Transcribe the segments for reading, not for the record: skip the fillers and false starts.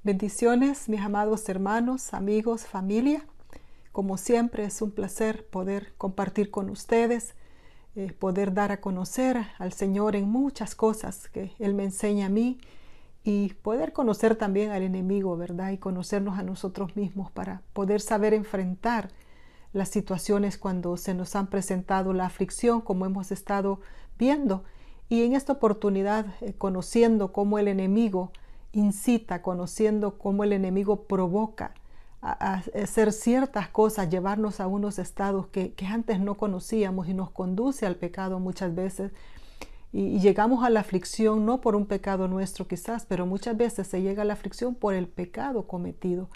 Bendiciones, mis amados hermanos, amigos, familia. Como siempre es un placer poder compartir con ustedes, poder dar a conocer al Señor en muchas cosas que Él me enseña a mí y poder conocer también al enemigo, ¿verdad? Y conocernos a nosotros mismos para poder saber enfrentar las situaciones cuando se nos han presentado la aflicción, como hemos estado viendo. Y en esta oportunidad, conociendo cómo el enemigo incita, conociendo cómo el enemigo provoca a hacer ciertas cosas, llevarnos a unos estados que antes no conocíamos y nos conduce al pecado muchas veces. Y llegamos a la aflicción no por un pecado nuestro quizás, pero muchas veces se llega a la aflicción por el pecado cometido.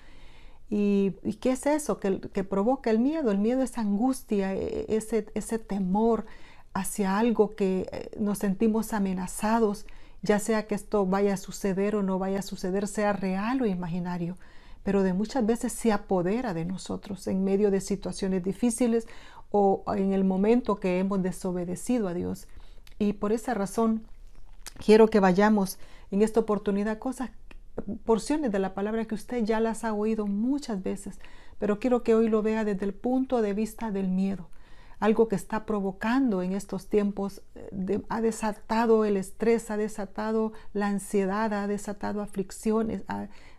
¿Y qué es eso que provoca el miedo? El miedo es angustia, ese temor hacia algo que nos sentimos amenazados, ya sea que esto vaya a suceder o no vaya a suceder, sea real o imaginario, pero de muchas veces se apodera de nosotros en medio de situaciones difíciles o en el momento que hemos desobedecido a Dios. Y por esa razón quiero que vayamos en esta oportunidad porciones de la palabra que usted ya las ha oído muchas veces, pero quiero que hoy lo vea desde el punto de vista del miedo. Algo que está provocando en estos tiempos, ha desatado el estrés, ha desatado la ansiedad, ha desatado aflicciones,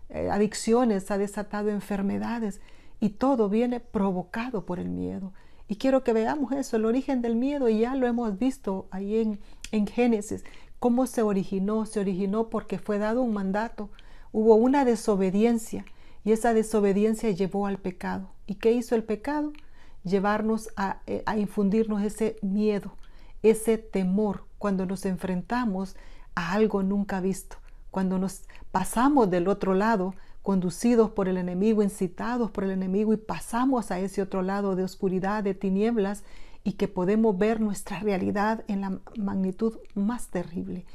adicciones, ha desatado enfermedades, y todo viene provocado por el miedo. Y quiero que veamos eso, el origen del miedo, y ya lo hemos visto ahí en Génesis. ¿Cómo se originó? Se originó porque fue dado un mandato, hubo una desobediencia, y esa desobediencia llevó al pecado. ¿Y qué hizo el pecado? Llevarnos a infundirnos ese miedo, ese temor cuando nos enfrentamos a algo nunca visto, cuando nos pasamos del otro lado, conducidos por el enemigo, incitados por el enemigo, y pasamos a ese otro lado de oscuridad, de tinieblas, y que podemos ver nuestra realidad en la magnitud más terrible.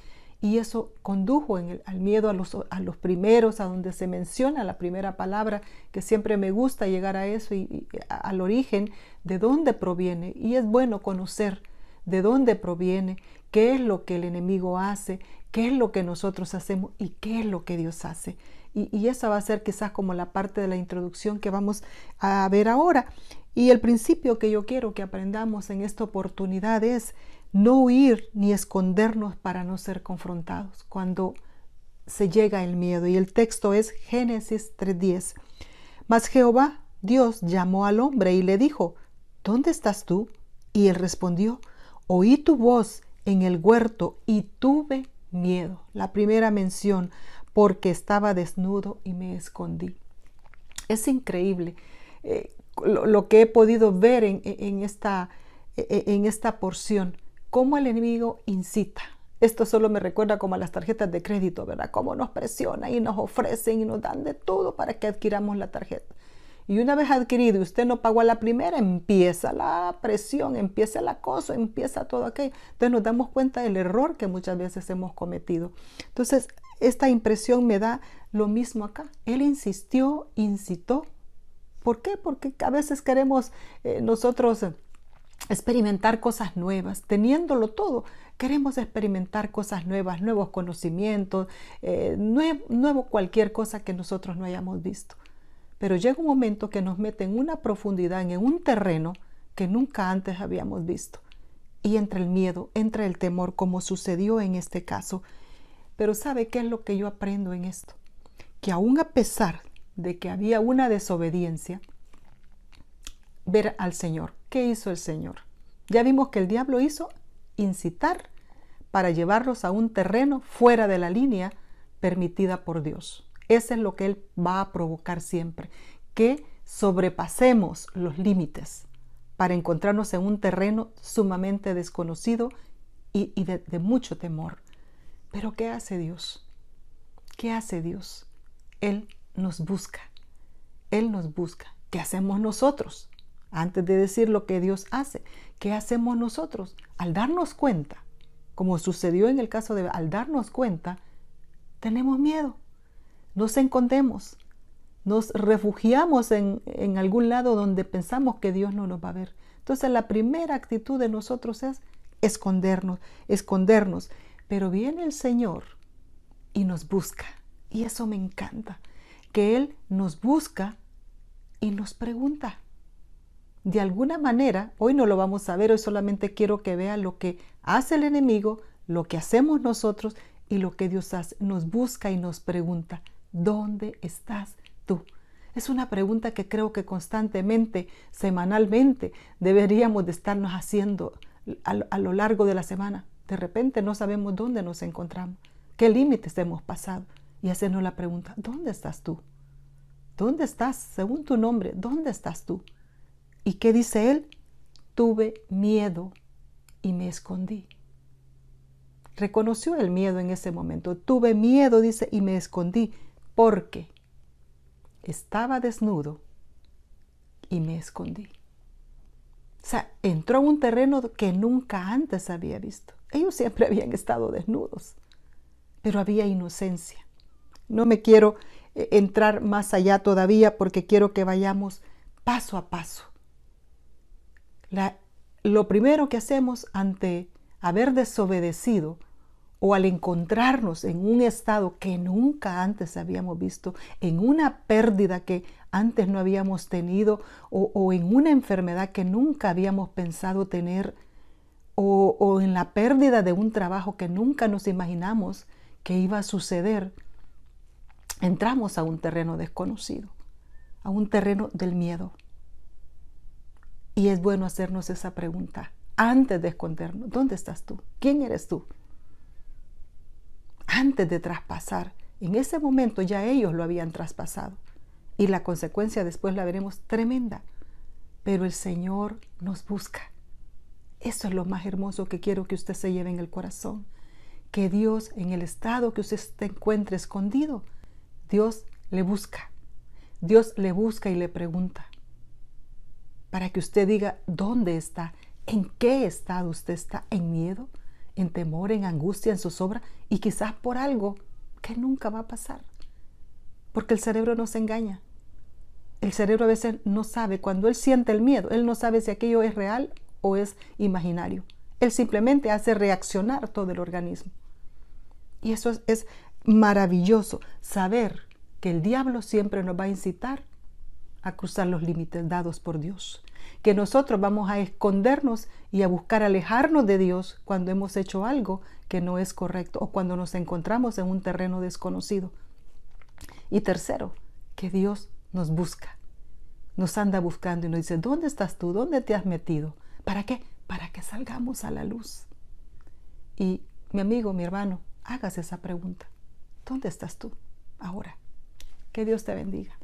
Y eso condujo al miedo a los primeros, a donde se menciona la primera palabra, que siempre me gusta llegar a eso y al origen, de dónde proviene. Y es bueno conocer de dónde proviene, qué es lo que el enemigo hace, qué es lo que nosotros hacemos y qué es lo que Dios hace. Y esa va a ser quizás como la parte de la introducción que vamos a ver ahora. Y el principio que yo quiero que aprendamos en esta oportunidad es no huir ni escondernos para no ser confrontados cuando se llega el miedo. Y el texto es Génesis 3:10. Mas Jehová, Dios, llamó al hombre y le dijo: ¿Dónde estás tú? Y él respondió: Oí tu voz en el huerto y tuve miedo. La primera mención, porque estaba desnudo y me escondí. Es increíble lo que he podido ver en esta porción, cómo el enemigo incita. Esto solo me recuerda como a las tarjetas de crédito, ¿verdad? Cómo nos presionan y nos ofrecen y nos dan de todo para que adquiramos la tarjeta. Y una vez adquirido y usted no pagó a la primera, empieza la presión, empieza el acoso, empieza todo aquello. Entonces nos damos cuenta del error que muchas veces hemos cometido. Entonces, esta impresión me da lo mismo acá. Él insistió, incitó. ¿Por qué? Porque a veces queremos nosotros experimentar cosas nuevas, teniéndolo todo. Queremos experimentar cosas nuevas, nuevos conocimientos, nuevo cualquier cosa que nosotros no hayamos visto. Pero llega un momento que nos mete en una profundidad, en un terreno que nunca antes habíamos visto. Y entra el miedo, entra el temor, como sucedió en este caso. Pero ¿sabe qué es lo que yo aprendo en esto? Que aún a pesar de que había una desobediencia, ver al Señor. ¿Qué hizo el Señor? Ya vimos que el diablo hizo incitar para llevarlos a un terreno fuera de la línea permitida por Dios. Eso es lo que Él va a provocar siempre, que sobrepasemos los límites para encontrarnos en un terreno sumamente desconocido y de mucho temor. Pero ¿qué hace Dios? ¿Qué hace Dios? Él nos busca. Él nos busca. ¿Qué hacemos nosotros? Antes de decir lo que Dios hace, ¿qué hacemos nosotros? Al darnos cuenta, como sucedió en el caso de al darnos cuenta, tenemos miedo. Nos escondemos, nos refugiamos en algún lado donde pensamos que Dios no nos va a ver. Entonces la primera actitud de nosotros es escondernos. Pero viene el Señor y nos busca. Y eso me encanta. que Él nos busca y nos pregunta. De alguna manera, hoy no lo vamos a ver, hoy solamente quiero que vea lo que hace el enemigo, lo que hacemos nosotros y lo que Dios hace. Nos busca y nos pregunta, ¿dónde estás tú? Es una pregunta que creo que constantemente, semanalmente, deberíamos de estarnos haciendo a lo largo de la semana. De repente no sabemos dónde nos encontramos, qué límites hemos pasado y hacernos la pregunta, ¿dónde estás tú? ¿Dónde estás? Según tu nombre, ¿dónde estás tú? ¿Y qué dice él? Tuve miedo y me escondí. Reconoció el miedo en ese momento. Tuve miedo, dice, y me escondí porque estaba desnudo y me escondí. O sea, entró a un terreno que nunca antes había visto. Ellos siempre habían estado desnudos, pero había inocencia. No me quiero entrar más allá todavía porque quiero que vayamos paso a paso. Lo primero que hacemos ante haber desobedecido o al encontrarnos en un estado que nunca antes habíamos visto, en una pérdida que antes no habíamos tenido o en una enfermedad que nunca habíamos pensado tener o en la pérdida de un trabajo que nunca nos imaginamos que iba a suceder, entramos a un terreno desconocido, a un terreno del miedo. Y es bueno hacernos esa pregunta antes de escondernos. ¿Dónde estás tú? ¿Quién eres tú? Antes de traspasar. En ese momento ya ellos lo habían traspasado. Y la consecuencia después la veremos tremenda. Pero el Señor nos busca. Eso es lo más hermoso que quiero que usted se lleve en el corazón. Que Dios, en el estado que usted se encuentre escondido, Dios le busca. Dios le busca y le pregunta. Para que usted diga dónde está, en qué estado usted está, en miedo, en temor, en angustia, en zozobra y quizás por algo que nunca va a pasar. Porque el cerebro nos engaña. El cerebro a veces no sabe, cuando él siente el miedo, él no sabe si aquello es real o es imaginario. Él simplemente hace reaccionar todo el organismo. Y eso es maravilloso, saber que el diablo siempre nos va a incitar a cruzar los límites dados por Dios, que nosotros vamos a escondernos y a buscar alejarnos de Dios cuando hemos hecho algo que no es correcto o cuando nos encontramos en un terreno desconocido. Y tercero, que Dios nos busca, nos anda buscando y nos dice, ¿dónde estás tú? ¿Dónde te has metido? ¿Para qué? Para que salgamos a la luz. Y mi amigo, mi hermano, hágase esa pregunta. ¿Dónde estás tú ahora? Que Dios te bendiga.